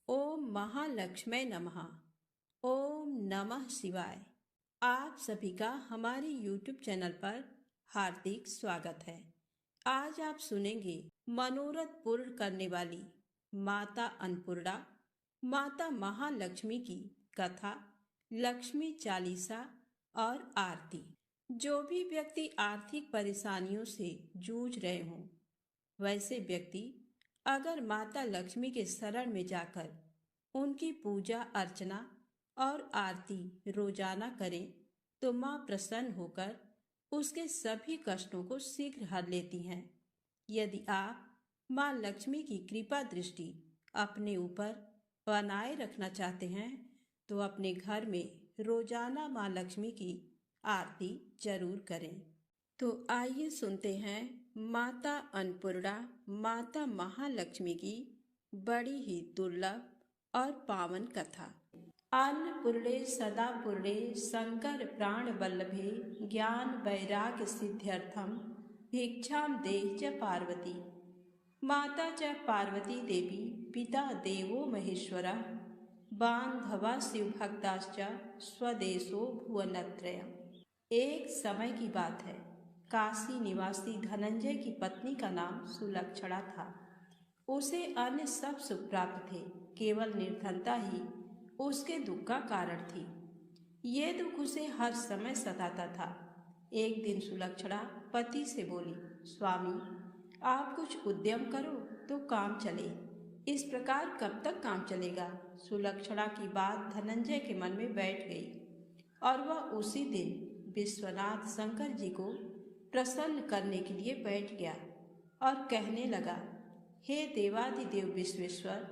ओम महालक्ष्मी नमः। ओम नमः शिवाय। आप सभी का हमारे YouTube चैनल पर हार्दिक स्वागत है। आज आप सुनेंगे मनोरथ पूर्ण करने वाली माता अन्नपूर्णा, माता महालक्ष्मी की कथा, लक्ष्मी चालीसा और आरती। जो भी व्यक्ति आर्थिक परेशानियों से जूझ रहे हों, वैसे व्यक्ति अगर माता लक्ष्मी के शरण में जाकर उनकी पूजा अर्चना और आरती रोजाना करें तो माँ प्रसन्न होकर उसके सभी कष्टों को शीघ्र हर लेती हैं। यदि आप माँ लक्ष्मी की कृपा दृष्टि अपने ऊपर बनाए रखना चाहते हैं तो अपने घर में रोजाना माँ लक्ष्मी की आरती जरूर करें। तो आइए सुनते हैं माता अन्नपूर्णा, माता महालक्ष्मी की बड़ी ही दुर्लभ और पावन कथा। अन्नपूर्णे सदा पूर्णे शंकर प्राण वल्लभे ज्ञान वैराग्य सिद्ध्यर्थम भिक्षाम देहि च पार्वती। माता च पार्वती देवी पिता देवो महेश्वरः बान्धवा शिवभक्ताश्च स्वदेशो भुवनत्रयम्। एक समय की बात है। काशी निवासी धनंजय की पत्नी का नाम सुलक्षणा था। उसे अन्य सब सुख प्राप्त थे, केवल निर्धनता ही उसके दुख का कारण थी। ये दुख उसे हर समय सताता था। एक दिन सुलक्षणा पति से बोली, स्वामी आप कुछ उद्यम करो तो काम चले। इस प्रकार कब तक काम चलेगा? सुलक्षणा की बात धनंजय के मन में बैठ गई और वह उसी दिन विश्वनाथ शंकर जी को प्रसन्न करने के लिए बैठ गया और कहने लगा, हे देवादिदेव विश्वेश्वर,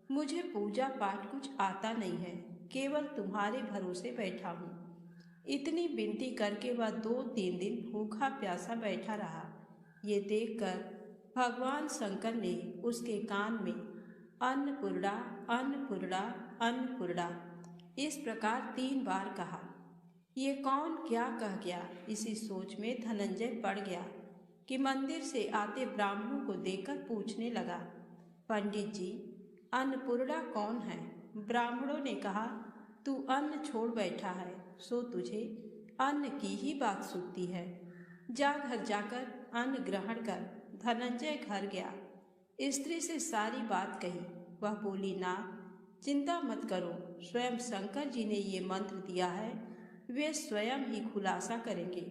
मुझे पूजा पाठ कुछ आता नहीं है, केवल तुम्हारे भरोसे बैठा हूँ। इतनी विनती करके वह 2-3 दिन भूखा प्यासा बैठा रहा। ये देखकर भगवान शंकर ने उसके कान में अन्नपूर्णा अन्नपूर्णा अन्नपूर्णा इस प्रकार 3 बार कहा। ये कौन क्या कह गया? इसी सोच में धनंजय पड़ गया कि मंदिर से आते ब्राह्मणों को देखकर पूछने लगा, पंडित जी अन्नपूर्णा कौन है? ब्राह्मणों ने कहा, तू अन्न छोड़ बैठा है सो तुझे अन्न की ही बात सूझती है। जा घर जाकर अन्न ग्रहण कर। धनंजय घर गया, स्त्री से सारी बात कही। वह बोली, ना चिंता मत करो, स्वयं शंकर जी ने ये मंत्र दिया है, वे स्वयं ही खुलासा करेंगे।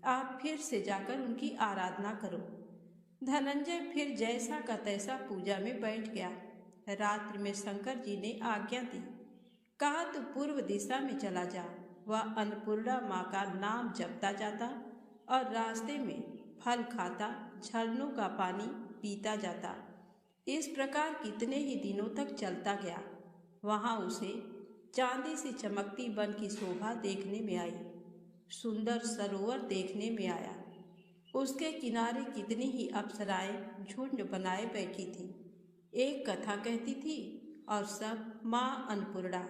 आप फिर से जाकर उनकी आराधना करो। धनंजय फिर जैसा का तैसा पूजा में बैठ गया। रात्रि में शंकर जी ने आज्ञा दी, कहा तू पूर्व दिशा में चला जा। वह अन्नपूर्णा माँ का नाम जपता जाता और रास्ते में फल खाता, झरनों का पानी पीता जाता। इस प्रकार कितने ही दिनों तक चलता गया। वहाँ उसे चांदी सी चमकती वन की शोभा देखने में आई। सुंदर सरोवर देखने में आया। उसके किनारे कितनी ही अप्सराएं झुंड बनाए बैठी थी। एक कथा कहती थी और सब माँ अन्नपूर्णा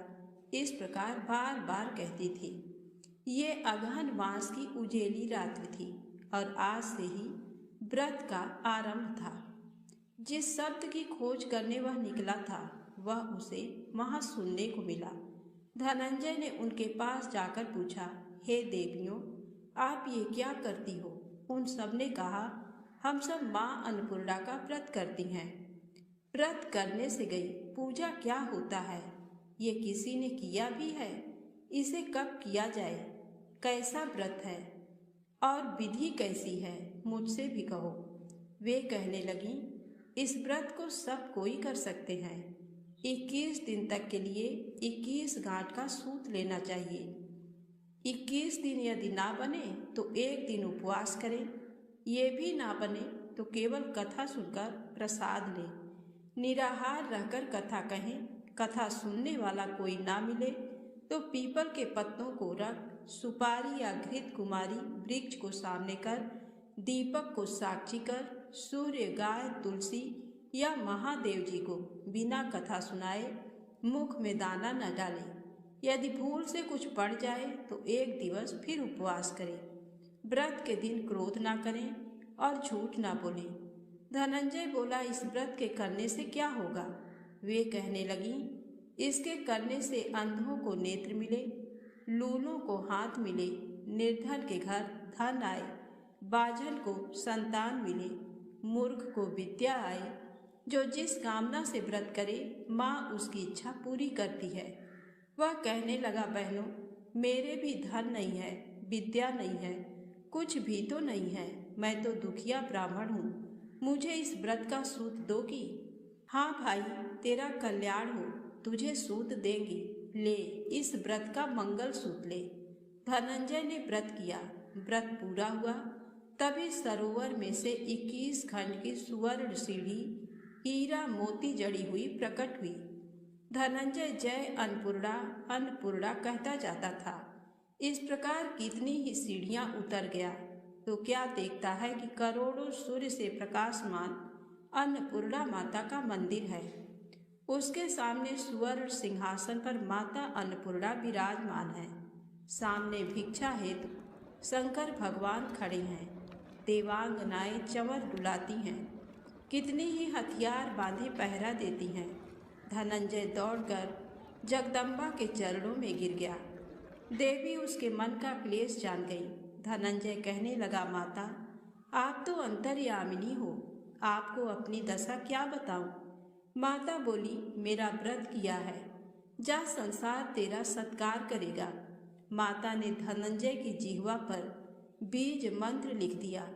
इस प्रकार बार बार कहती थी। ये अगहन मास की उजेली रात्रि थी और आज से ही व्रत का आरंभ था। जिस शब्द की खोज करने वह निकला था वह उसे वहां सुनने को मिला। धनंजय ने उनके पास जाकर पूछा, हे देवियों, आप ये क्या करती हो? उन सब ने कहा, हम सब माँ अन्नपूर्णा का व्रत करती हैं। व्रत करने से गई, पूजा क्या होता है? ये किसी ने किया भी है? इसे कब किया जाए? कैसा व्रत है और विधि कैसी है? मुझसे भी कहो। वे कहने लगी, इस व्रत को सब कोई कर सकते हैं। 21 दिन तक के लिए 21 गांठ का सूत लेना चाहिए। 21 दिन यदि ना बने तो 1 दिन उपवास करें। ये भी ना बने तो केवल कथा सुनकर प्रसाद लें। निराहार रहकर कथा कहें। कथा सुनने वाला कोई ना मिले तो पीपल के पत्तों को रख, सुपारी या घृत कुमारी वृक्ष को सामने कर, दीपक को साक्षी कर, सूर्य, गाय, तुलसी या महादेव जी को बिना कथा सुनाए मुख में दाना न डालें। यदि भूल से कुछ पड़ जाए तो 1 दिवस फिर उपवास करें। व्रत के दिन क्रोध ना करें और झूठ ना बोलें। धनंजय बोला, इस व्रत के करने से क्या होगा? वे कहने लगी, इसके करने से अंधों को नेत्र मिले, लूलों को हाथ मिले, निर्धन के घर धन आए, बाझल को संतान मिले, मूर्ख को विद्या आए। जो जिस कामना से व्रत करे माँ उसकी इच्छा पूरी करती है। वह कहने लगा, बहनों, मेरे भी धन नहीं है, विद्या नहीं है, कुछ भी तो नहीं है। मैं तो दुखिया ब्राह्मण हूँ, मुझे इस व्रत का सूत दोगी? हाँ भाई, तेरा कल्याण हो, तुझे सूत देंगी। ले, इस व्रत का मंगल सूत ले। धनंजय ने व्रत किया। व्रत पूरा हुआ। तभी सरोवर में से 21 खंड की सुवर्ण सीढ़ी हीरा मोती जड़ी हुई प्रकट हुई। धनंजय जय अन्नपूर्णा अन्नपूर्णा कहता जाता था। इस प्रकार कितनी ही सीढ़ियां उतर गया तो क्या देखता है कि करोड़ों सूर्य से प्रकाशमान अन्नपूर्णा माता का मंदिर है। उसके सामने सुवर्ण सिंहासन पर माता अन्नपूर्णा विराजमान है। सामने भिक्षा हेतु शंकर भगवान खड़े हैं। देवांगनाएं चंवर डुलाती हैं। कितनी ही हथियार बांधे पहरा देती हैं। धनंजय दौड़कर जगदम्बा के चरणों में गिर गया। देवी उसके मन का क्लेश जान गई। धनंजय कहने लगा, माता, आप तो अंतर्यामिनी हो, आपको अपनी दशा क्या बताऊं? माता बोली, मेरा व्रत किया है, जा संसार तेरा सत्कार करेगा। माता ने धनंजय की जिह्वा पर बीज मंत्र लिख दिया।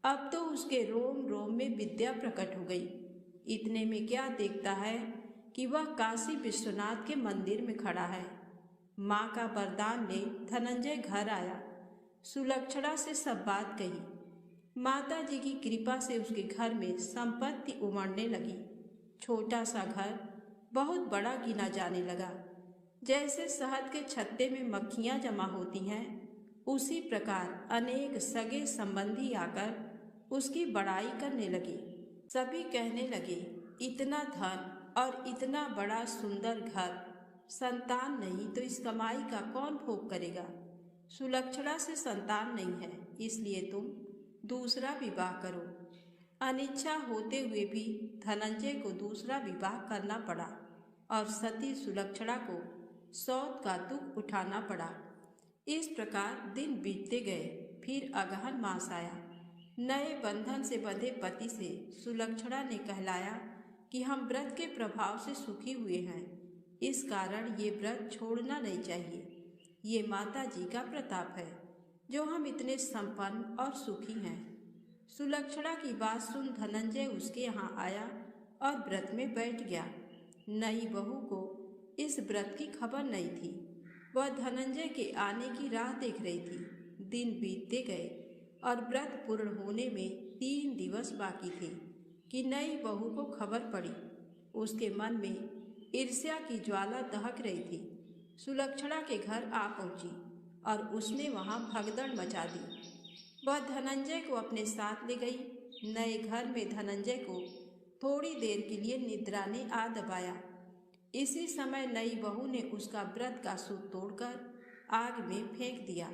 अब तो उसके रोम रोम में विद्या प्रकट हो गई। इतने में क्या देखता है कि वह काशी विश्वनाथ के मंदिर में खड़ा है। माँ का वरदान ले धनंजय घर आया। सुलक्षणा से सब बात कही। माता जी की कृपा से उसके घर में संपत्ति उमड़ने लगी। छोटा सा घर बहुत बड़ा गिना जाने लगा। जैसे शहद के छत्ते में मक्खियाँ जमा होती हैं, उसी प्रकार अनेक सगे संबंधी आकर उसकी बड़ाई करने लगे। सभी कहने लगे, इतना धन और इतना बड़ा सुंदर घर, संतान नहीं तो इस कमाई का कौन भोग करेगा? सुलक्षणा से संतान नहीं है, इसलिए तुम दूसरा विवाह करो। अनिच्छा होते हुए भी धनंजय को दूसरा विवाह करना पड़ा और सती सुलक्षणा को सौत का दुख उठाना पड़ा। इस प्रकार दिन बीतते गए। फिर अगहन मास आया। नए बंधन से बंधे पति से सुलक्षणा ने कहलाया कि हम व्रत के प्रभाव से सुखी हुए हैं, इस कारण ये व्रत छोड़ना नहीं चाहिए। ये माता जी का प्रताप है जो हम इतने संपन्न और सुखी हैं। सुलक्षणा की बात सुन धनंजय उसके यहाँ आया और व्रत में बैठ गया। नई बहू को इस व्रत की खबर नहीं थी। वह धनंजय के आने की राह देख रही थी। दिन बीतते गए और व्रत पूर्ण होने में 3 दिवस बाकी थे कि नई बहू को खबर पड़ी। उसके मन में ईर्ष्या की ज्वाला दहक रही थी। सुलक्षणा के घर आ पहुंची और उसने वहां भगदड़ मचा दी। वह धनंजय को अपने साथ ले गई। नए घर में धनंजय को थोड़ी देर के लिए निद्रा ने आ दबाया। इसी समय नई बहू ने उसका व्रत का सूत तोड़कर आग में फेंक दिया।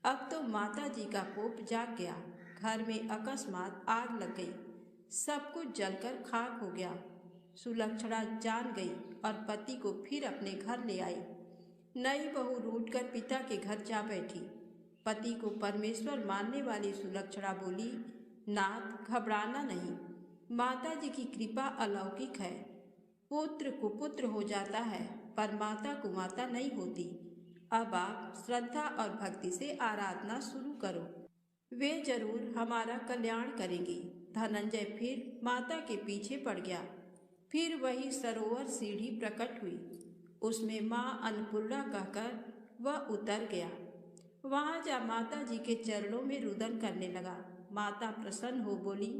अब तो माता जी का कोप जाग गया। घर में अकस्मात आग लग गई। सब कुछ जलकर खाक हो गया। सुलक्षणा जान गई और पति को फिर अपने घर ले आई। नई बहू रूठकर पिता के घर जा बैठी। पति को परमेश्वर मानने वाली सुलक्षणा बोली, नाथ, घबराना नहीं, माता जी की कृपा अलौकिक है। पुत्र कुपुत्र हो जाता है पर माता कुमाता नहीं होती। अब आप श्रद्धा और भक्ति से आराधना शुरू करो, वे जरूर हमारा कल्याण करेंगी। धनंजय फिर माता के पीछे पड़ गया। फिर वही सरोवर सीढ़ी प्रकट हुई। उसमें माँ अन्नपूर्णा कहकर वह उतर गया। वहाँ जा माता जी के चरणों में रुदन करने लगा। माता प्रसन्न हो बोली,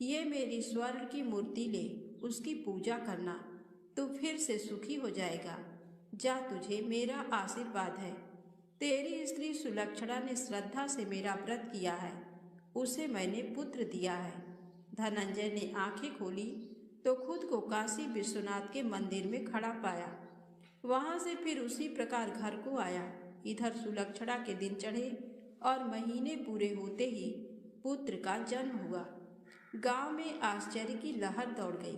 ये मेरी स्वर्ण की मूर्ति ले, उसकी पूजा करना, तू फिर से सुखी हो जाएगा। जा, तुझे मेरा आशीर्वाद है। तेरी स्त्री सुलक्षणा ने श्रद्धा से मेरा व्रत किया है, उसे मैंने पुत्र दिया है। धनंजय ने आंखें खोली तो खुद को काशी विश्वनाथ के मंदिर में खड़ा पाया। वहां से फिर उसी प्रकार घर को आया। इधर सुलक्षणा के दिन चढ़े और महीने पूरे होते ही पुत्र का जन्म हुआ। गांव में आश्चर्य की लहर दौड़ गई।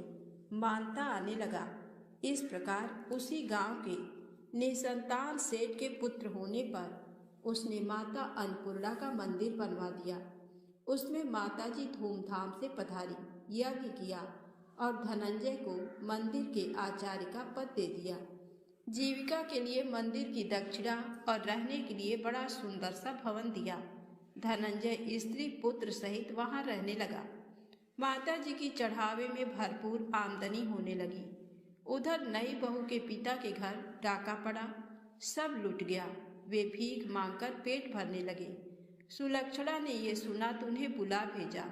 मानता आने लगा। इस प्रकार उसी गांव के निसंतान सेठ के पुत्र होने पर उसने माता अन्नपूर्णा का मंदिर बनवा दिया। उसमें माताजी धूमधाम से पधारी, यज्ञ किया और धनंजय को मंदिर के आचार्य का पद दे दिया। जीविका के लिए मंदिर की दक्षिणा और रहने के लिए बड़ा सुंदर सा भवन दिया। धनंजय स्त्री पुत्र सहित वहां रहने लगा। माताजी की चढ़ावे में भरपूर आमदनी होने लगी। उधर नई बहू के पिता के घर डाका पड़ा, सब लुट गया। वे भीख मांगकर पेट भरने लगे। सुलक्षणा ने ये सुना तो उन्हें बुला भेजा,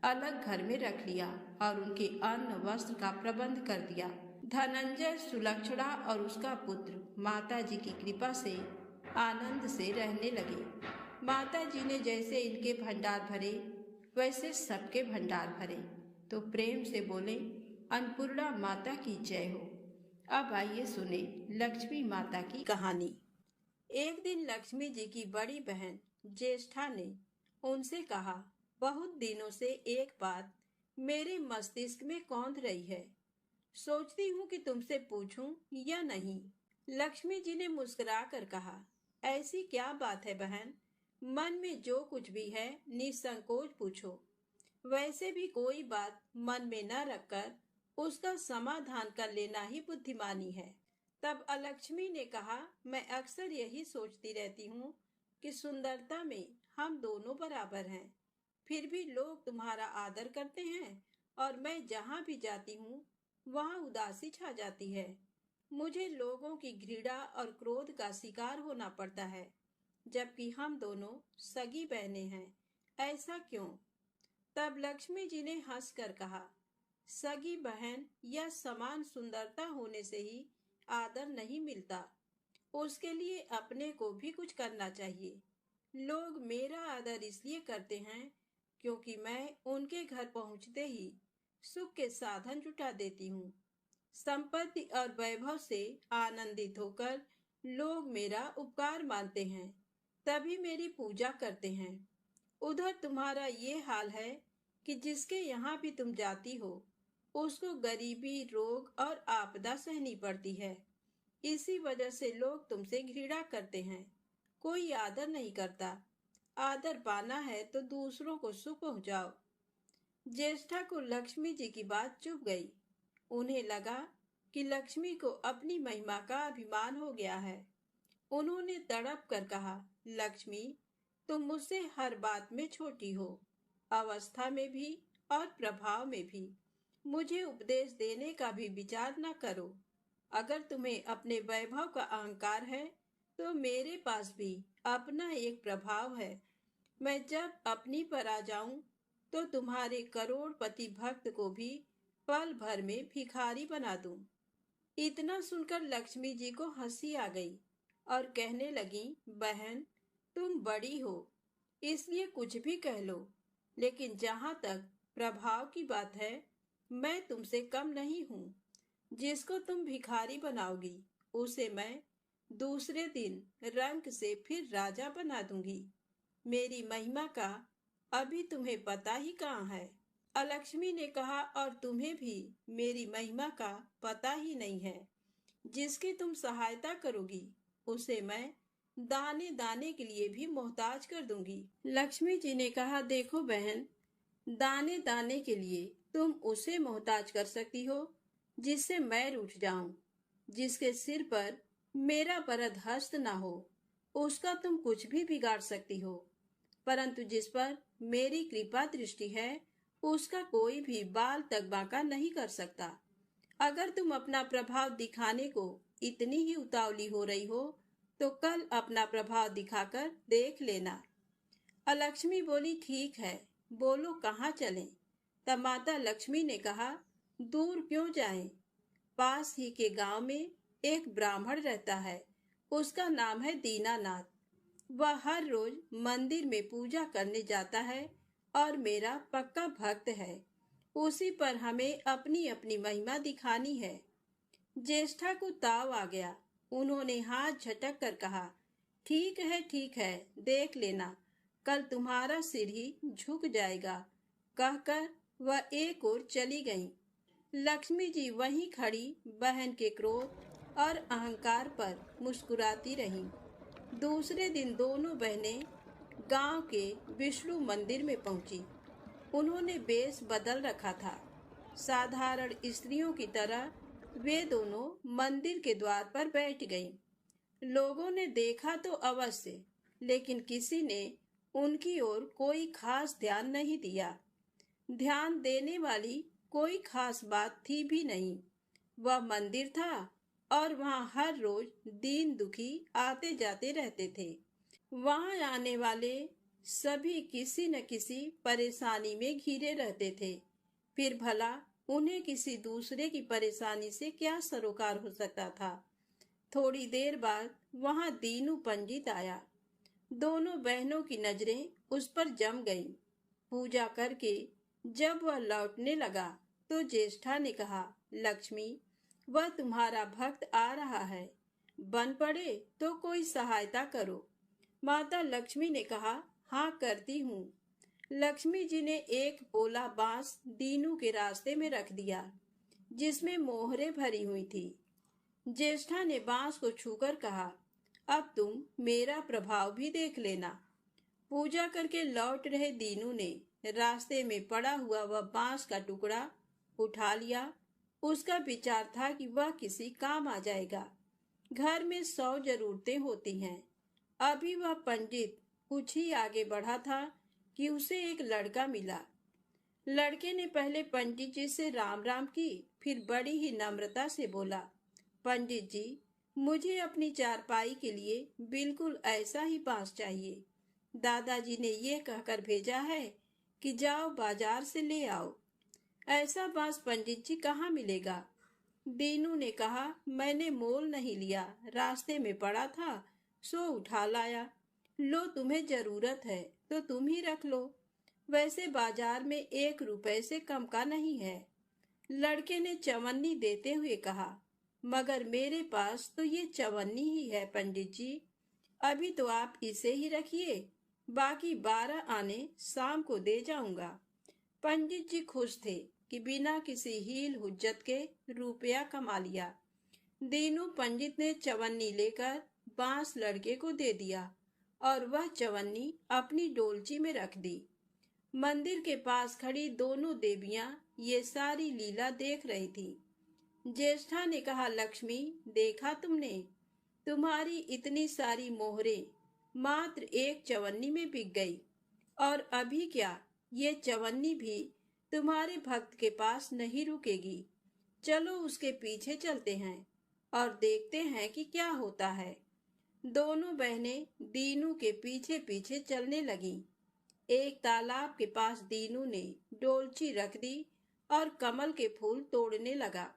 अलग घर में रख लिया और उनके अन्न वस्त्र का प्रबंध कर दिया। धनंजय, सुलक्षणा और उसका पुत्र माताजी की कृपा से आनंद से रहने लगे। माताजी ने जैसे इनके भंडार भरे वैसे सबके भंडार भरे तो प्रेम से बोले, अन्नपूर्णा माता की जय हो। अब आइए सुने लक्ष्मी माता की कहानी। एक दिन लक्ष्मी जी की बड़ी बहन ज्येष्ठा ने उनसे कहा, बहुत दिनों से एक बात मेरे मस्तिष्क में कौंध रही है, सोचती हूँ कि तुमसे पूछूं या नहीं। लक्ष्मी जी ने मुस्कुरा कर कहा, ऐसी क्या बात है बहन, मन में जो कुछ भी है निसंकोच पूछो। वैसे भी कोई बात मन में न रखकर उसका समाधान कर लेना ही बुद्धिमानी है। तब अलक्ष्मी ने कहा, मैं अक्सर यही सोचती रहती हूँ कि सुंदरता में हम दोनों बराबर हैं, फिर भी लोग तुम्हारा आदर करते हैं और मैं जहाँ भी जाती हूँ वहाँ उदासी छा जाती है। मुझे लोगों की घृणा और क्रोध का शिकार होना पड़ता है, जबकि हम दोनों सगी बहनें हैं। ऐसा क्यों? तब लक्ष्मी जी ने हंसकर कहा, सगी बहन या समान सुंदरता होने से ही आदर नहीं मिलता, उसके लिए अपने को भी कुछ करना चाहिए। लोग मेरा आदर इसलिए करते हैं क्योंकि मैं उनके घर पहुंचते ही सुख के साधन जुटा देती हूँ। संपत्ति और वैभव से आनंदित होकर लोग मेरा उपकार मानते हैं, तभी मेरी पूजा करते हैं। उधर तुम्हारा ये हाल है कि जिसके यहाँ भी तुम जाती हो उसको गरीबी, रोग और आपदा सहनी पड़ती है। इसी वजह से लोग तुमसे घृणा करते हैं, कोई आदर नहीं करता। आदर पाना है तो दूसरों को सुख पहुंचाओ। ज्येष्ठा को लक्ष्मी जी की बात चुभ गई। उन्हें लगा कि लक्ष्मी को अपनी महिमा का अभिमान हो गया है। उन्होंने तड़प कर कहा, लक्ष्मी, तुम मुझसे हर बात में छोटी हो, अवस्था में भी और प्रभाव में भी। मुझे उपदेश देने का भी विचार न करो। अगर तुम्हें अपने वैभव का अहंकार है तो मेरे पास भी अपना एक प्रभाव है। मैं जब अपनी पर आ जाऊं तो तुम्हारे करोड़पति भक्त को भी पल भर में भिखारी बना दूं। इतना सुनकर लक्ष्मी जी को हंसी आ गई और कहने लगी, बहन, तुम बड़ी हो इसलिए कुछ भी कह लो, लेकिन जहां तक प्रभाव की बात है मैं तुमसे कम नहीं हूँ। जिसको तुम भिखारी बनाओगी उसे मैं दूसरे दिन रंक से फिर राजा बना दूंगी। मेरी महिमा का अभी तुम्हें पता ही कहाँ है। अलक्ष्मी ने कहा, और तुम्हें भी मेरी महिमा का पता ही नहीं है। जिसकी तुम सहायता करोगी उसे मैं दाने दाने के लिए भी मोहताज कर दूंगी। लक्ष्मी जी ने कहा, देखो बहन, दाने दाने के लिए तुम उसे मोहताज कर सकती हो जिससे मैं रूठ जाऊं, जिसके सिर पर मेरा वरद हस्त ना हो, उसका तुम कुछ भी बिगाड़ सकती हो। परंतु जिस पर मेरी कृपा दृष्टि है उसका कोई भी बाल तक बांका नहीं कर सकता। अगर तुम अपना प्रभाव दिखाने को इतनी ही उतावली हो रही हो तो कल अपना प्रभाव दिखाकर देख लेना। अलक्ष्मी बोली, ठीक है, बोलो कहाँ चलें? तब माता लक्ष्मी ने कहा, दूर क्यों जाएं? पास ही के गांव में एक ब्राह्मण रहता है, उसका नाम है दीनानाथ। वह हर रोज मंदिर में पूजा करने जाता है और मेरा पक्का भक्त है। उसी पर हमें अपनी अपनी महिमा दिखानी है। ज्येष्ठा को ताव आ गया। उन्होंने हाथ झटक कर कहा, ठीक है, देख लेना, कल तुम्हारा सिर ही झुक जाएगा। कहकर वह एक ओर चली गईं। लक्ष्मी जी वहीं खड़ी बहन के क्रोध और अहंकार पर मुस्कुराती रहीं। दूसरे दिन दोनों बहनें गांव के विष्णु मंदिर में पहुंची। उन्होंने वेश बदल रखा था। साधारण स्त्रियों की तरह वे दोनों मंदिर के द्वार पर बैठ गईं। लोगों ने देखा तो अवश्य, लेकिन किसी ने उनकी ओर कोई खास ध्यान नहीं दिया। ध्यान देने वाली कोई खास बात थी भी नहीं। वह मंदिर था और वहां हर रोज दीन दुखी आते जाते रहते थे। वहां आने वाले सभी किसी न किसी परेशानी में घिरे रहते थे। फिर भला उन्हें किसी दूसरे की परेशानी से क्या सरोकार हो सकता था। थोड़ी देर बाद वहां दीनू पंडित आया। दोनों बहनों की नजरें उस पर जम गईं। पूजा करके जब वह लौटने लगा तो ज्येष्ठा ने कहा, लक्ष्मी, वह तुम्हारा भक्त आ रहा है। बन पड़े तो कोई सहायता करो। माता लक्ष्मी ने कहा, हाँ करती हूँ। लक्ष्मी जी ने एक पोला बांस दीनू के रास्ते में रख दिया, जिसमें मोहरे भरी हुई थी। ज्येष्ठा ने बांस को छूकर कहा, अब तुम मेरा प्रभाव भी देख लेना। पूजा करके लौट रहे दीनू ने रास्ते में पड़ा हुआ वह बांस का टुकड़ा उठा लिया। उसका विचार था कि वह किसी काम आ जाएगा। घर में 100 जरूरतें होती हैं। अभी वह पंडित कुछ ही आगे बढ़ा था कि उसे एक लड़का मिला। लड़के ने पहले पंडित जी से राम राम की, फिर बड़ी ही नम्रता से बोला, पंडित जी, मुझे अपनी चारपाई के लिए बिल्कुल ऐसा ही बांस चाहिए। दादाजी ने ये कहकर भेजा है कि जाओ बाजार से ले आओ। ऐसा बांस पंडित जी कहाँ मिलेगा? दीनू ने कहा, मैंने मोल नहीं लिया, रास्ते में पड़ा था सो उठा लाया। लो, तुम्हें जरूरत है तो तुम ही रख लो। वैसे बाजार में 1 रुपए से कम का नहीं है। लड़के ने चवन्नी देते हुए कहा, मगर मेरे पास तो ये चवन्नी ही है पंडित जी। अभी तो आप इसे ही रखिए, बाकी 12 आने शाम को दे जाऊंगा। पंडित जी खुश थे कि बिना किसी हील हुज्जत के रुपया कमा लिया। दीनू पंडित ने चवन्नी लेकर बांस लड़के को दे दिया और वह चवन्नी अपनी डोलची में रख दी। मंदिर के पास खड़ी दोनों देवियां ये सारी लीला देख रही थी। ज्येष्ठा ने कहा, लक्ष्मी, देखा तुमने, तुम्हारी इतनी सारी मोहरें मात्र एक चवन्नी में बिक गई। और अभी क्या, ये चवन्नी भी तुम्हारे भक्त के पास नहीं रुकेगी। चलो उसके पीछे चलते हैं और देखते हैं कि क्या होता है। दोनों बहनें दीनू के पीछे पीछे चलने लगीं। एक तालाब के पास दीनू ने डोलची रख दी और कमल के फूल तोड़ने लगा।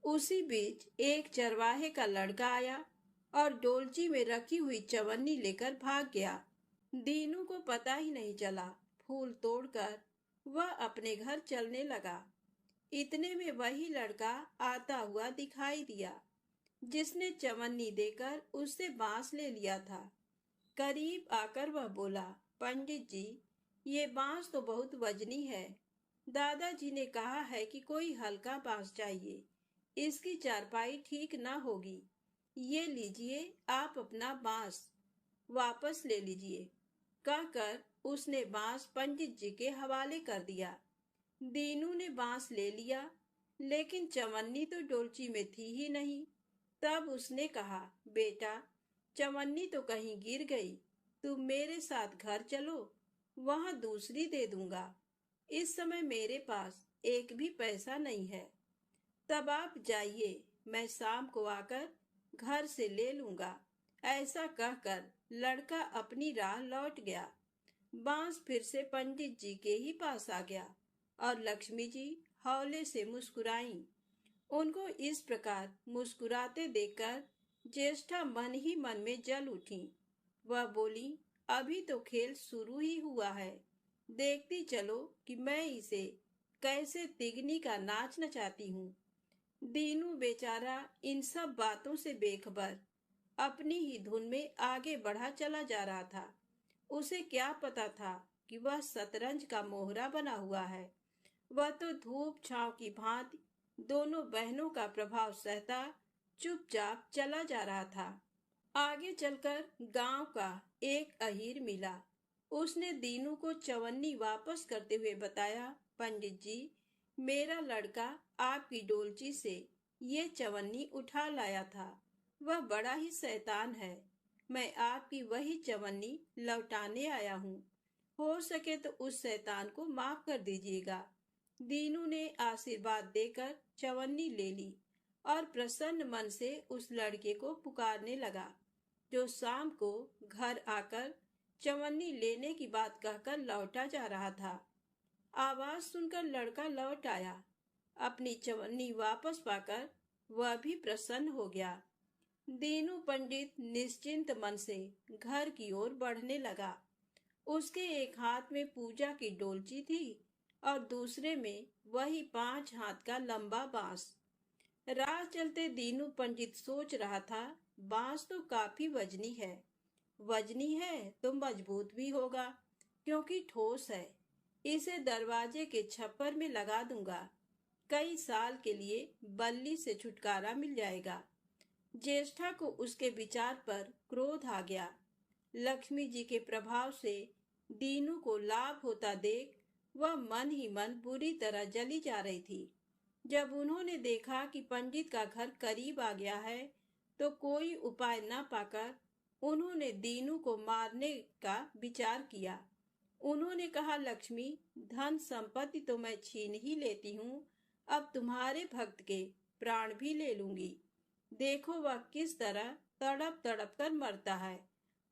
उसी बीच एक चरवाहे का लड़का आया और डोलची में रखी हुई चवन्नी लेकर भाग गया। दीनू को पता ही नहीं चला। फूल तोड़कर वह अपने घर चलने लगा। इतने में वही लड़का आता हुआ दिखाई दिया, जिसने चवन्नी देकर उससे बांस ले लिया था। करीब आकर वह बोला, पंडित जी, ये बांस तो बहुत वजनी है। दादाजी ने कहा है कि कोई हल्का बांस चाहिए, इसकी चारपाई ठीक ना होगी। ये लीजिए, आप अपना बांस वापस ले लीजिए। कहकर उसने बांस पंडित जी के हवाले कर दिया। दीनू ने बांस ले लिया, लेकिन चवन्नी तो डोलची में थी ही नहीं। तब उसने कहा, बेटा, चवन्नी तो कहीं गिर गई, तुम मेरे साथ घर चलो, वहां दूसरी दे दूंगा। इस समय मेरे पास एक भी पैसा नहीं है। तब आप जाइए, मैं शाम को आकर घर से ले लूंगा। ऐसा कहकर लड़का अपनी राह लौट गया। बांस फिर से पंडित जी के ही पास आ गया और लक्ष्मी जी हौले से मुस्कुराईं। उनको इस प्रकार मुस्कुराते देखकर ज्येष्ठा मन ही मन में जल उठी। वह बोली, अभी तो खेल शुरू ही हुआ है, देखती चलो कि मैं इसे कैसे तिगनी का नाच नचाती हूँ। दीनू बेचारा इन सब बातों से बेखबर अपनी ही धुन में आगे बढ़ा चला जा रहा था। उसे क्या पता था कि वह शतरंज का मोहरा बना हुआ है। वह तो धूप छांव की भांति दोनों बहनों का प्रभाव सहता चुपचाप चला जा रहा था। आगे चलकर गांव का एक अहीर मिला। उसने दीनू को चवन्नी वापस करते हुए बताया, पंडित जी, मेरा लड़का आपकी डोलची से ये चवन्नी उठा लाया था। वह बड़ा ही शैतान है। मैं आपकी वही चवन्नी लौटाने आया हूँ। हो सके तो उस शैतान को माफ कर दीजिएगा। दीनू ने आशीर्वाद देकर चवन्नी ले ली और प्रसन्न मन से उस लड़के को पुकारने लगा, जो शाम को घर आकर चवन्नी लेने की बात कहकर लौटा जा रहा था। आवाज सुनकर लड़का लौट आया। अपनी चवन्नी वापस पाकर वह भी प्रसन्न हो गया। दीनू पंडित निश्चिंत मन से घर की ओर बढ़ने लगा। उसके एक हाथ में पूजा की डोलची थी और दूसरे में वही 5 हाथ का लंबा बांस। राह चलते दीनू पंडित सोच रहा था, बांस तो काफी वजनी है। वजनी है तो मजबूत भी होगा, क्योंकि ठोस है। इसे दरवाजे के छप्पर में लगा दूंगा। कई साल के लिए बल्ली से छुटकारा मिल जाएगा। ज्येष्ठा को उसके विचार पर क्रोध आ गया। लक्ष्मी जी के प्रभाव से दीनू को लाभ होता देख वह मन ही मन बुरी तरह जली जा रही थी। जब उन्होंने देखा कि पंडित का घर करीब आ गया है, तो कोई उपाय न पाकर उन्होंने दीनू को मारने का विचार किया। उन्होंने कहा, लक्ष्मी, धन संपत्ति तो मैं छीन ही लेती हूँ, अब तुम्हारे भक्त के प्राण भी ले लूंगी। देखो वह किस तरह तड़प तड़प कर मरता है।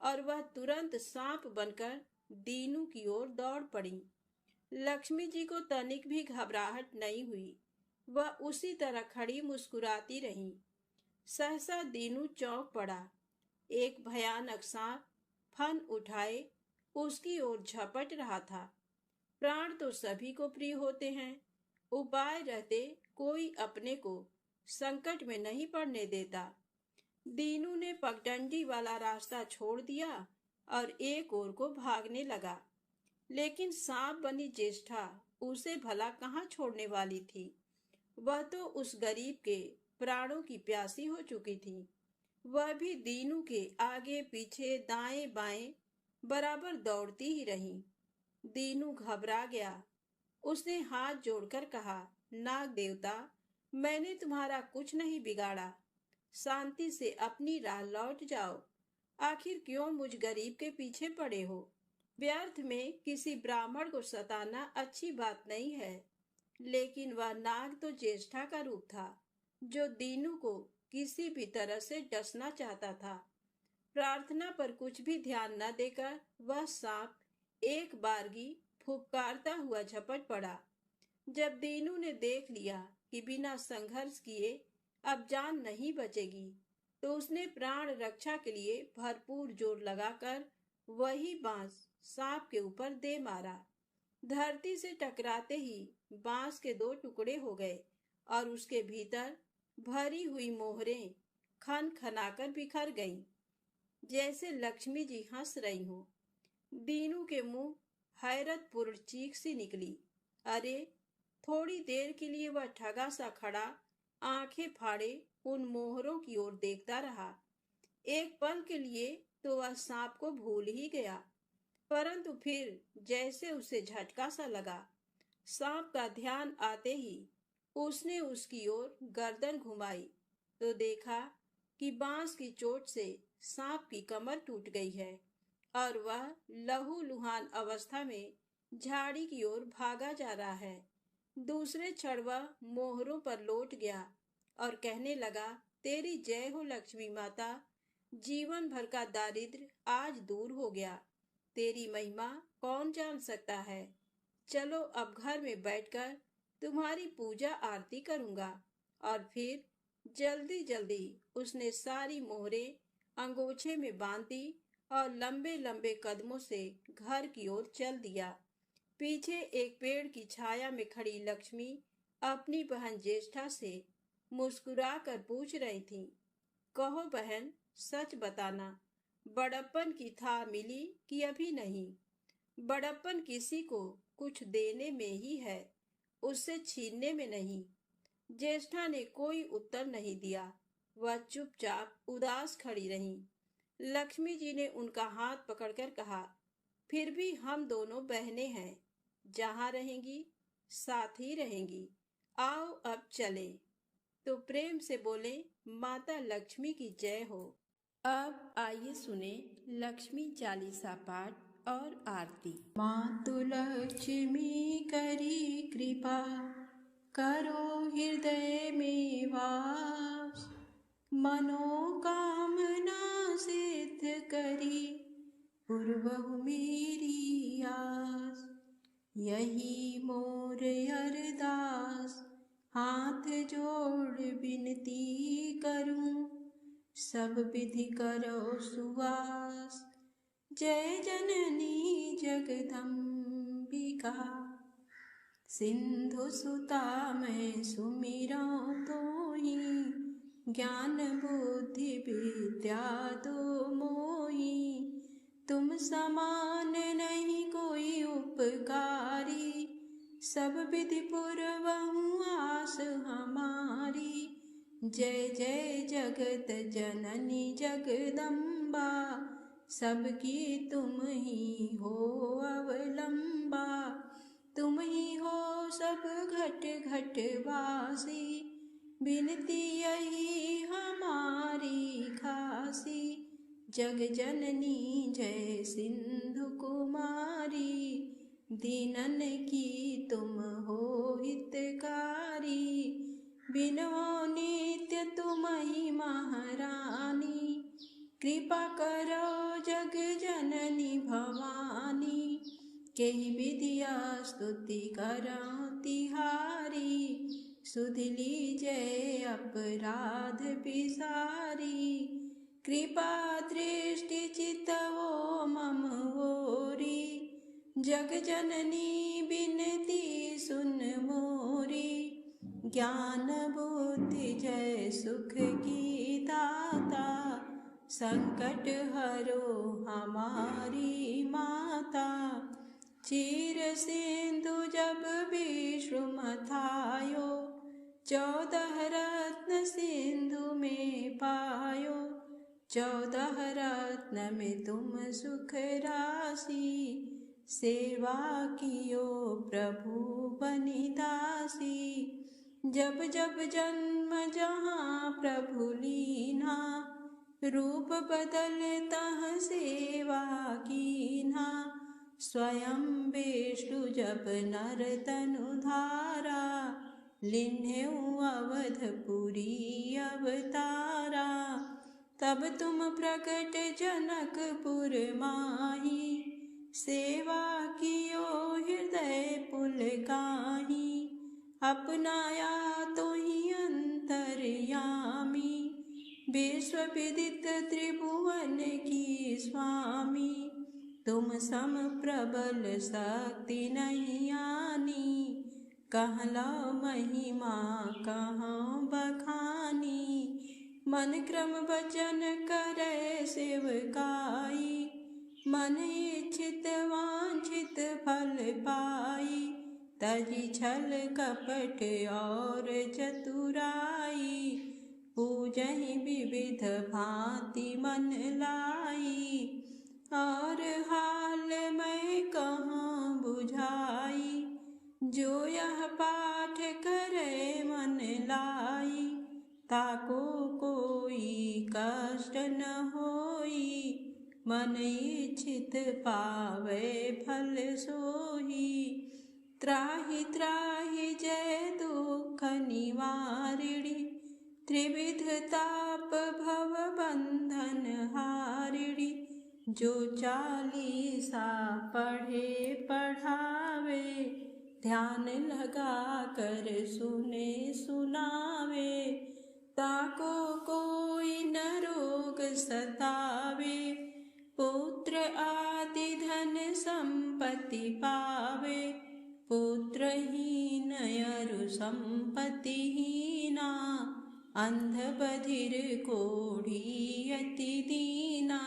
और वह तुरंत सांप बनकर दीनू की ओर दौड़ पड़ी। लक्ष्मी जी को तनिक भी घबराहट नहीं हुई। वह उसी तरह खड़ी मुस्कुराती रही। सहसा दीनू चौंक पड़ा। एक भयानक सांप फन उठाए उसकी ओर झपट रहा था। प्राण तो सभी को प्रिय होते हैं। उपाय रहते कोई अपने को संकट में नहीं पड़ने देता। दीनू ने पगडंडी वाला रास्ता छोड़ दिया और एक ओर को भागने लगा। लेकिन सांप बनी ज्येष्ठा उसे भला कहाँ छोड़ने वाली थी। वह तो उस गरीब के प्राणों की प्यासी हो चुकी थी। वह भी दीनू के आगे पीछे दाएं बाएं बराबर दौड़ती ही रही। दीनू घबरा गया। उसने हाथ जोड़कर कहा, नाग देवता, मैंने तुम्हारा कुछ नहीं बिगाड़ा। शांति से अपनी राह लौट जाओ। आखिर क्यों मुझ गरीब के पीछे पड़े हो। व्यर्थ में किसी ब्राह्मण को सताना अच्छी बात नहीं है। लेकिन वह नाग तो ज्येष्ठा का रूप था, जो दीनू को किसी भी तरह से डसना चाहता था। प्रार्थना पर कुछ भी ध्यान न देकर वह सांप एक बारगी फुफकारता हुआ झपट पड़ा। जब दीनू ने देख लिया कि बिना संघर्ष किए अब जान नहीं बचेगी, तो उसने प्राण रक्षा के लिए भरपूर जोर लगाकर वही बांस सांप के ऊपर दे मारा। धरती से टकराते ही बांस के 2 टुकड़े हो गए और उसके भीतर भरी हुई मोहरें खन खनाकर बिखर गईं, जैसे लक्ष्मी जी हंस रही हो। दीनू के मुंह हैरतपूर्ण चीख सी निकली। अरे! थोड़ी देर के लिए वह ठगा सा खड़ा आंखें फाड़े उन मोहरों की ओर देखता रहा। एक पल के लिए तो वह सांप को भूल ही गया, परंतु फिर जैसे उसे झटका सा लगा। सांप का ध्यान आते ही उसने उसकी ओर गर्दन घुमाई तो देखा कि बांस की चोट से सांप की कमर टूट गई है और वह लहूलुहान अवस्था में झाड़ी की ओर भागा जा रहा है। दूसरे क्षण वह मोहरों पर लौट गया और कहने लगा, तेरी जय हो लक्ष्मी माता। जीवन भर का दारिद्र्य आज दूर हो गया। तेरी महिमा कौन जान सकता है। चलो अब घर में बैठकर तुम्हारी पूजा आरती करूंगा। और फिर जल्दी जल्दी उसने सारी मोहरें अंगोछे में बांध दी और लंबे लंबे कदमों से घर की ओर चल दिया। पीछे एक पेड़ की छाया में खड़ी लक्ष्मी अपनी बहन ज्येष्ठा से मुस्कुरा कर पूछ रही थी, कहो बहन, सच बताना, बड़प्पन की था मिली कि अभी नहीं। बड़प्पन किसी को कुछ देने में ही है, उससे छीनने में नहीं। ज्येष्ठा ने कोई उत्तर नहीं दिया। वह चुपचाप उदास खड़ी रहीं। लक्ष्मी जी ने उनका हाथ पकड़कर कहा, फिर भी हम दोनों बहनें हैं, जहाँ रहेंगी साथ ही रहेंगी। आओ अब चले। तो प्रेम से बोले, माता लक्ष्मी की जय हो। अब आइए सुने लक्ष्मी चालीसा पाठ और आरती। मातु लक्ष्मी करी कृपा, करो हृदय में वास। मनोकामना सिद्ध करी, पूर्वहु मेरी आस। यही मोर अरदास, हाथ जोड़ विनती करूं। सब विधि करो सुवास, जय जननी जगदम्बिका। सिंधु सुता मैं सुमिरऊं तोहि, ज्ञान बुद्धि विद्या दो मोहि। तुम समान नहीं कोई उपकारी, सब विधि पूर्वहु आस हमारी। जय जय जगत जननी जगदम्बा, सबकी तुम ही हो अवलंबा। तुम ही हो सब घट घट वासी, विनती यही हमारी खासी। जग जननी जय सिंधु कुमारी, दीनन की तुम हो हितकारी। बिनो नित्य तुम ही महारानी, कृपा करो जग जननी भवानी। केहि विधिया स्तुति करऊं तिहारी, सुध लीजय अपराध बिसारी। कृपा दृष्टि चितवो मम ओरी, जग जननी बिनती सुन मोरी। ज्ञान बुद्धि जय सुख की दाता, संकट हरो हमारी माता। चीर सिंधु जब विश्व मथायो, 14 रत्न सिंधु में पायो। 14 रत्न में तुम सुख राशि, सेवा कियो प्रभु बनिदासी। जब जब जन्म जहाँ प्रभु लीना, रूप बदल तह सेवा कीन्हा। स्वयं विष्णु जब नर तनु धारा, लिन्हेउ अवधपुरी अवतारा। तब तुम प्रकट जनकपुर माही, सेवा कियो हृदय पुलकाही। अपनाया तो ही अंतर्यामी, विश्व विदित त्रिभुवन की स्वामी। तुम सम प्रबल शक्ति नहीं आनी, कहलाओ महिमा कहाँ बखानी। मन क्रम वचन करे सेवकाई, मन इच्छित वांछित फल पाई। तजी छल कपट और चतुराई, पूजहि विविध भांति मन लाई। और हाल मैं कहाँ बुझाई, जो यह पाठ करे मन लाई। ताको कोई कष्ट न होई, मन इच्छित पावे फल सोही। त्राहि त्राहि जय दुख निवारिणी, त्रिविध ताप भव बंधन हारिणी। जो चालीसा पढ़े पढ़ावे, ध्यान लगा कर सुने सुनावे। ताको कोई न रोग सतावे, पुत्र आदि धन संपत्ति पावे। पुत्रहीन अरु संपत्तिहीना, अंध बधिर कोढ़ी अति दीना।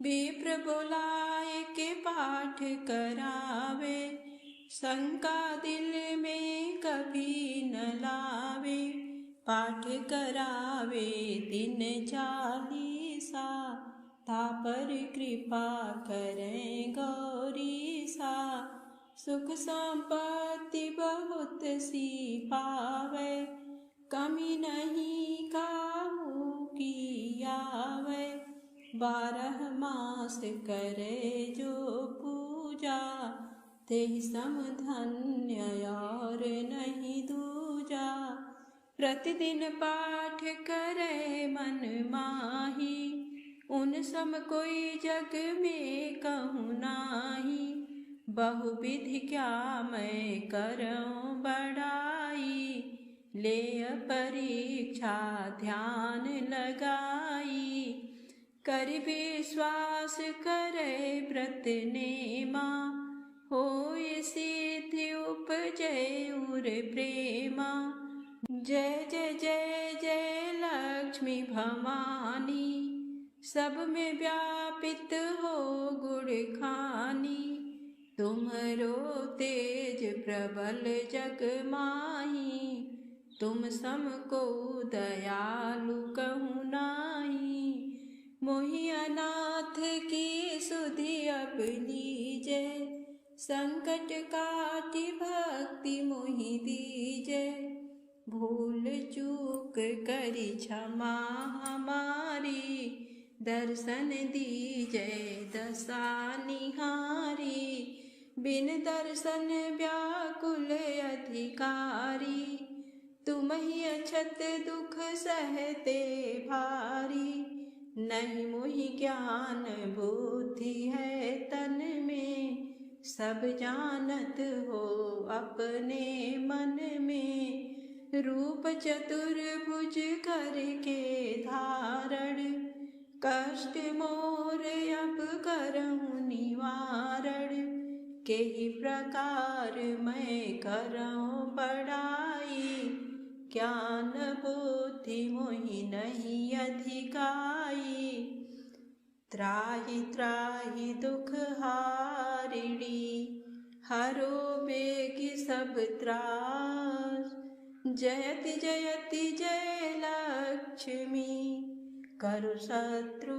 विप्र बुलाए के पाठ करावे, शंका दिल में कभी न लावे, पाठ करावे 3 चालीसा, ता पर कृपा करें गौरी सा। सुख संपत्ति बहुत सी पावे, कमी नहीं काहू की आवे। 12 मास करे जो पूजा, तेहि सम धन्य और नहीं दूजा। प्रतिदिन पाठ करे मन माही, उन सम कोई जग में कहूँ नाही। बहुविधि क्या मैं करूँ बड़ाई, ले परीक्षा ध्यान लगाई। कर विश्वास करे व्रत नेमा, होय सिद्धि उपजय उर प्रेमा। जय जय जय जय लक्ष्मी भवानी, सब में व्यापित हो गुण खानी। तुम्हरो तेज प्रबल जग माही, तुम सम को दयालु कहूँ नाही। मोहि अनाथ की सुधि अब लीजे, संकट काटि भक्ति मोहि दीजे। भूल चूक करी क्षमा हमारी, दर्शन दीजे दशा निहारी। बिन दर्शन व्याकुल अधिकारी, तुम ही अछत दुख सहते भारी। नहीं मोहि ज्ञान बुद्धि है तन में, सब जानत हो अपने मन में। रूप चतुर्भुज करके धारण, कष्ट मोर अब करहूँ निवारण। केहि प्रकार मैं करऊँ बड़ाई, ज्ञान बुद्धि मोहि नहीं अधिकाई। त्राहि त्राहि दुख हारिणी, हरो बेगी सब त्रास। जयति जयति जय लक्ष्मी, करु शत्रु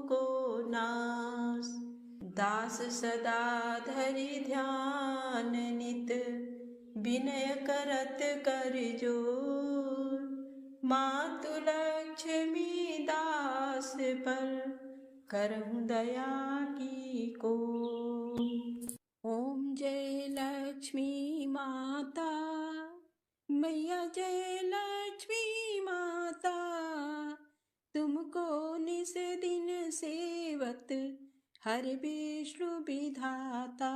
को नाश। दास सदा धरि ध्यान नित, विनय करत कर जोर। मातु लक्ष्मी दास पर, करहूँ दया की को। ओम जय लक्ष्मी माता, मैया जय लक्ष्मी माता। तुमको निस दिन सेवत, हर विष्णु विधाता।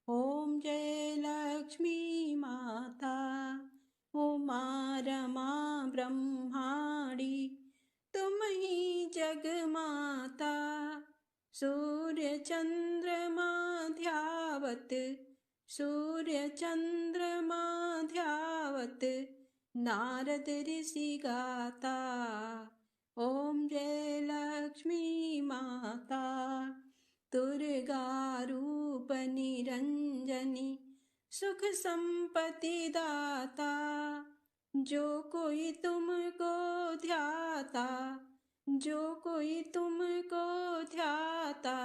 ओम जय लक्ष्मी माता, उमा रमा ब्रह्माणी, तुम ही जग माता। सूर्य चंद्रमा ध्यावत, सूर्य चंद्रमा ध्यावत, नारद ऋषि गाता। ओम जय लक्ष्मी माता, दुर्गा रूप निरंजनी, सुख संपत्ति दाता। जो कोई तुमको ध्याता, जो कोई तुमको ध्याता,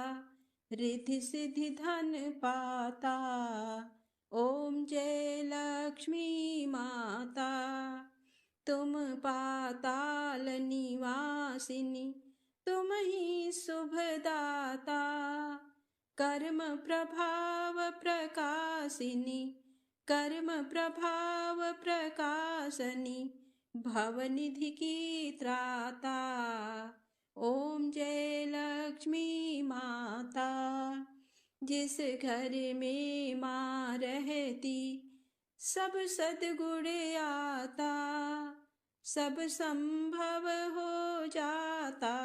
रिद्धि सिद्धि धन पाता। ओम जय लक्ष्मी माता, तुम पाताल निवासिनी, तुम ही शुभदाता। कर्म प्रभाव प्रकाशिनी, कर्म प्रभाव प्रकाशनी, भवनिधि की त्राता। ओम जय लक्ष्मी माता, जिस घर में माँ रहती, सब सद्गुण आता। सब संभव हो जाता,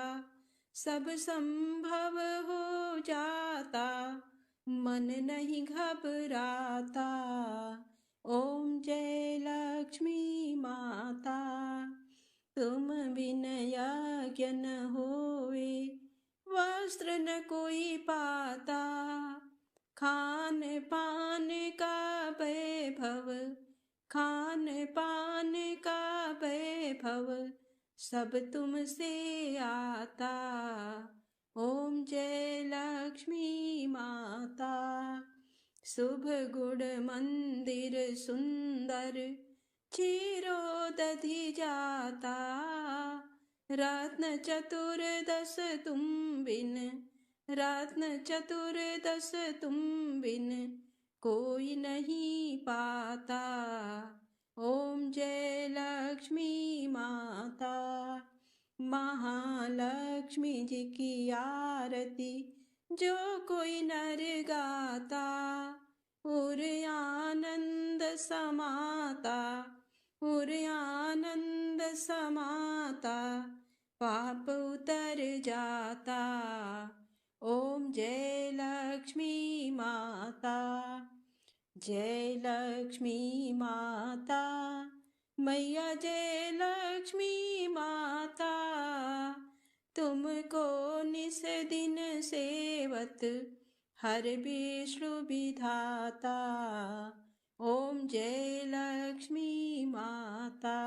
सब संभव हो जाता, मन नहीं घबराता। ओम जय लक्ष्मी माता, तुम बिन यज्ञ न होए, वस्त्र न कोई पाता। खान पान का वैभव, खान पान का वैभव सब तुमसे आता। ओम जय लक्ष्मी माता। शुभ गुण मंदिर सुंदर क्षीरोदधि जाता। रत्न चतुर्दश तुम बिन, रत्न चतुर्दश तुम बिन कोई नहीं पाता। ओम जय लक्ष्मी माता। महालक्ष्मी जी की आरती जो कोई नर गाता, उर आनंद समाता, उर आनंद समाता, पाप उतर जाता। ओम जय लक्ष्मी माता। जय लक्ष्मी माता, मैया जय लक्ष्मी माता। तुमको निस दिन सेवत हर विष्णु विधाता। ओम जय लक्ष्मी माता।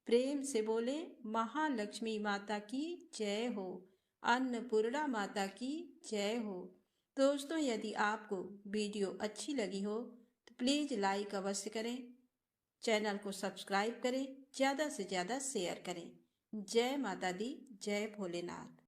प्रेम से बोले महालक्ष्मी माता की जय हो, अन्नपूर्णा माता की जय हो। दोस्तों, यदि आपको वीडियो अच्छी लगी हो तो प्लीज़ लाइक अवश्य करें, चैनल को सब्सक्राइब करें, ज़्यादा से ज़्यादा शेयर करें। जय माता दी, जय भोलेनाथ।